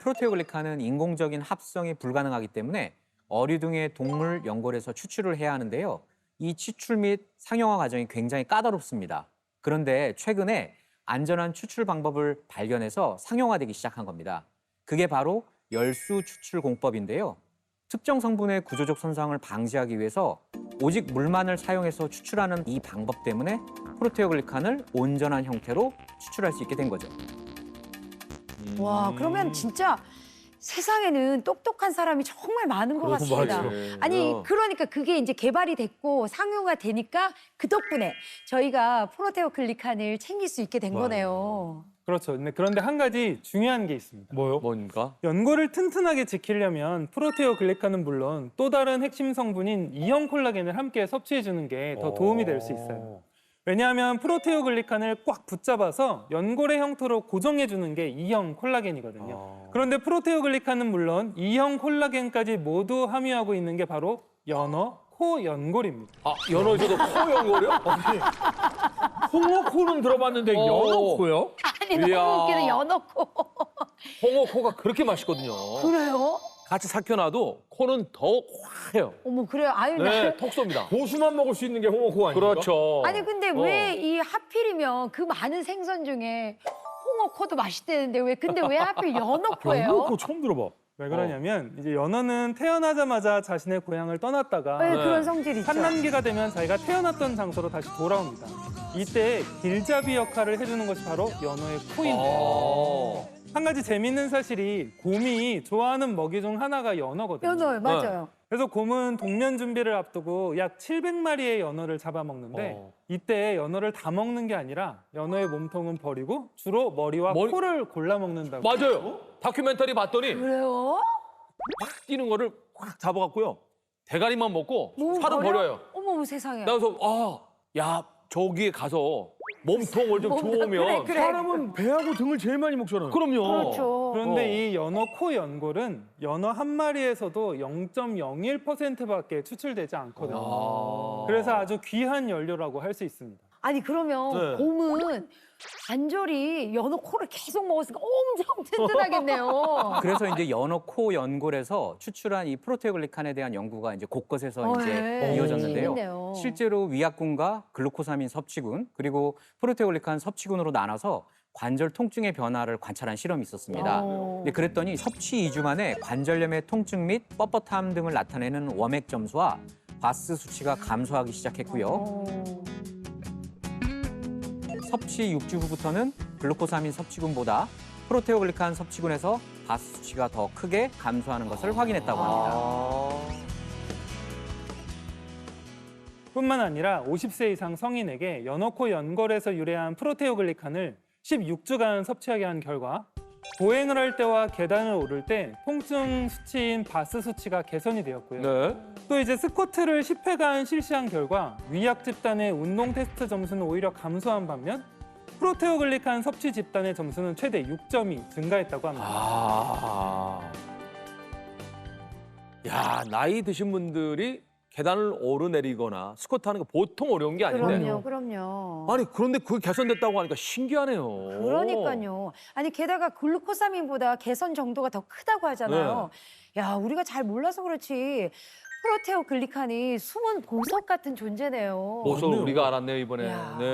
프로테오글리칸은 인공적인 합성이 불가능하기 때문에 어류등의 동물 연골에서 추출을 해야 하는데요. 이 추출 및 상용화 과정이 굉장히 까다롭습니다. 그런데 최근에 안전한 추출 방법을 발견해서 상용화되기 시작한 겁니다. 그게 바로 열수 추출 공법인데요. 특정 성분의 구조적 손상을 방지하기 위해서 오직 물만을 사용해서 추출하는 이 방법 때문에 프로테오글리칸을 온전한 형태로 추출할 수 있게 된 거죠. 와, 그러면 진짜 세상에는 똑똑한 사람이 정말 많은 것 같습니다. 아니, 그러니까 그게 이제 개발이 됐고 상용화 되니까 그 덕분에 저희가 프로테오글리칸을 챙길 수 있게 된 거네요. 그렇죠. 그런데 한 가지 중요한 게 있습니다. 뭐요? 뭔가? 연골을 튼튼하게 지키려면 프로테오글리칸은 물론 또 다른 핵심 성분인 이형 콜라겐을 함께 섭취해 주는 게 더 도움이 될 수 있어요. 왜냐하면 프로테오글리칸을 꽉 붙잡아서 연골의 형태로 고정해 주는 게 이형 콜라겐이거든요. 그런데 프로테오글리칸은 물론 이형 콜라겐까지 모두 함유하고 있는 게 바로 연어, 코, 연골입니다. 아, 연어에서도 코 연골이요? 홍어코는 들어봤는데 연어코요? 아니, 이야. 너무 웃기네, 연어코. 홍어코가 그렇게 맛있거든요. 그래요? 같이 삭혀놔도 코는 더 화해요. 어머, 그래요? 아유, 네, 톡 쏩니다. 고수만 먹을 수 있는 게 홍어코 아닙니까? 그렇죠. 아니 근데 왜 이 하필이면 그 많은 생선 중에 홍어코도 맛있대는데 근데 왜 하필 연어코예요? 연어코 처음 들어봐. 왜 그러냐면 이제 연어는 태어나자마자 자신의 고향을 떠났다가 왜 그런 성질이 있죠? 산란기가 되면 자기가 태어났던 장소로 다시 돌아옵니다. 이때 길잡이 역할을 해주는 것이 바로 연어의 코인데요. 한 가지 재밌는 사실이 곰이 좋아하는 먹이 중 하나가 연어거든요. 연어요, 맞아요. 그래서 곰은 동면 준비를 앞두고 약 700마리의 연어를 잡아먹는데 이때 연어를 다 먹는 게 아니라 연어의 몸통은 버리고 주로 머리와 코를 골라 먹는다고. 맞아요. 다큐멘터리 봤더니 그래요? 확 뛰는 거를 확 잡아갖고요. 대가리만 먹고 뭐 살은 버려? 버려요. 어머 세상에. 그래서 야, 저기에 가서 몸통을 좀 주우면 그래. 사람은 배하고 등을 제일 많이 먹잖아요. 그럼요. 그렇죠. 그런데 이 연어 코 연골은 연어 한 마리에서도 0.01%밖에 추출되지 않거든요. 그래서 아주 귀한 연료라고 할 수 있습니다. 아니 그러면 네. 곰은 관절이 연어 코를 계속 먹었으니까 엄청 튼튼하겠네요. 그래서 이제 연어 코 연골에서 추출한 이 프로테오글리칸에 대한 연구가 이제 곳곳에서 이제 네. 이어졌는데요. 재밌네요. 실제로 위약군과 글루코사민 섭취군 그리고 프로테오글리칸 섭취군으로 나눠서 관절 통증의 변화를 관찰한 실험이 있었습니다. 근데 그랬더니 섭취 2주 만에 관절염의 통증 및 뻣뻣함 등을 나타내는 워맥 점수와 바스 수치가 감소하기 시작했고요. 섭취 6주 후부터는 글루코사민 섭취군보다 프로테오글리칸 섭취군에서 바스 수치가 더 크게 감소하는 것을 확인했다고 합니다. 뿐만 아니라 50세 이상 성인에게 연어코 연골에서 유래한 프로테오글리칸을 16주간 섭취하게 한 결과 보행을 할 때와 계단을 오를 때 통증 수치인 바스 수치가 개선이 되었고요. 네. 또 이제 스쿼트를 10회간 실시한 결과 위약 집단의 운동 테스트 점수는 오히려 감소한 반면 프로테오글리칸 섭취 집단의 점수는 최대 6점이 증가했다고 합니다. 야, 나이 드신 분들이 계단을 오르내리거나 스쿼트 하는 거 보통 어려운 게 아닌데. 그럼요. 아니, 그런데 그게 개선됐다고 하니까 신기하네요. 그러니까요. 아니 게다가 글루코사민보다 개선 정도가 더 크다고 하잖아요. 야, 우리가 잘 몰라서 그렇지. 프로테오글리칸이 숨은 보석 같은 존재네요. 보석을 우리가 알았네요, 이번에. 야. 네.